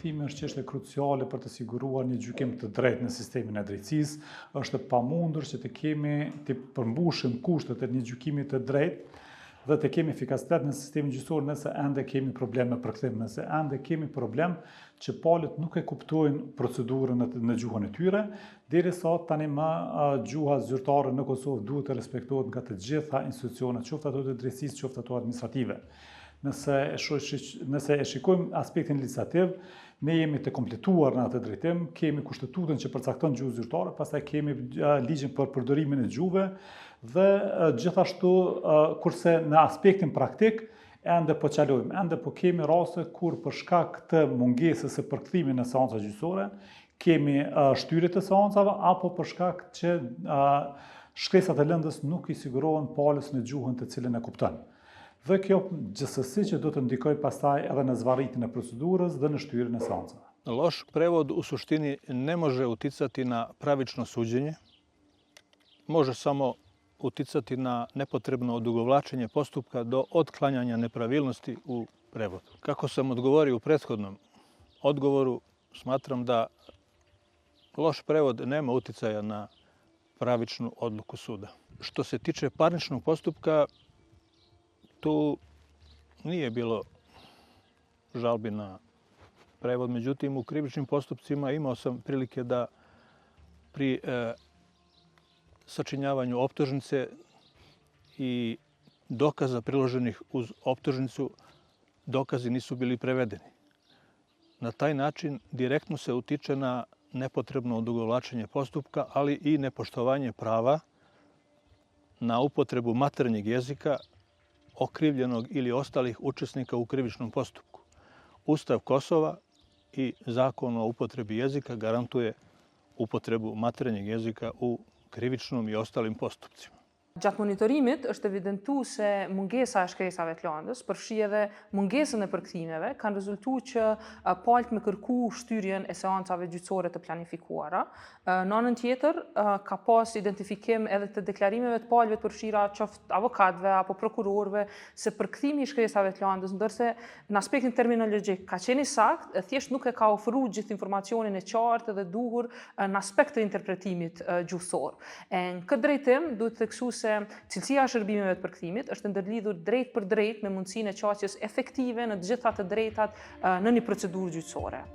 përkthimi është çështje kruciale për të siguruar një gjykim të drejtë në sistemin e drejtësisë. Është e pamundur që të përmbushim kushtet e një gjykimi të drejtë dhe të kemi efikasitet në sistemin gjyqësor nëse ende kemi problem me përkthim, nëse ende kemi problem që palët nuk e kuptojnë procedurën në gjuhën e tyre, derisa tani më gjuha zyrtare në Kosovë duhet të respektohet nga të gjitha institucionet, qoftë ato të drejtësisë, qoftë ato administrative. Nëse e shikojmë aspektin legislativ, ne jemi të kompletuar në atë drejtim, kemi kushtetutën që përcakton gjuhën zyrtare, pastaj kemi ligjin për përdorimin e gjuhëve dhe gjithashtu kurse në aspektin praktik ende po qalojmë, ende po kemi raste kur për shkak të mungesës së përkthimit në seanca gjyqësore, kemi shtyrje të seancave apo për shkak që shkresat e lëndës nuk i sigurohen palës në gjuhën të cilën e kupton. Dhe kjo gjithsesi që do të ndikoj pastaj edhe në zvarritjen e procedurës dhe në shtyrjen e seancave. Loš prevod u suštini ne može uticati na pravično suđenje, može samo uticati na nepotrebno odugovlačenje postupka do otklanjanja nepravilnosti u prevodu. Kako sam odgovorio u prethodnom odgovoru, smatram da loš prevod nema uticaja na pravičnu odluku suda. Što se tiče parničnog postupka, tu nije bilo žalbi na prevod, međutim u krivičnim postupcima imao sam prilike da pri sačinjavanju optužnice i dokaza priloženih uz optužnicu dokazi nisu bili prevedeni. Na taj način direktno se utiče na nepotrebno odugovlačenje postupka, ali i nepoštovanje prava na upotrebu maternjeg jezika okrivljenog ili ostalih učesnika u krivičnom postupku. Ustav Kosova i Zakon o upotrebi jezika garantuje upotrebu maternjeg jezika u krivičnom i ostalim postupcima. Gjatë monitorimit është evidentuar se mungesa e shkresave të lëndës, përfshi edhe mungesën e përkthimeve, kanë rezultuar që palët me kërku shtyrjen e seancave gjyqësore të planifikuara. Në anën tjetër, ka pas identifikim edhe të deklarimeve të palëve të përfshira qoftë avokatëve apo prokurorëve se përkthimi i shkresave të lëndës, ndërse në aspektin terminologjik ka qenë i saktë, thjesht nuk e ka ofruar gjithë informacionin e qartë dhe duhur në aspekt të interpretimit gjyqësor. Në këtë drejtim duhet të theksuar se cilësia e shërbimeve të përkthimit është ndërlidhur drejt për drejt me mundësinë e qasjes efektive në të gjitha të drejtat në një procedurë gjyqësore.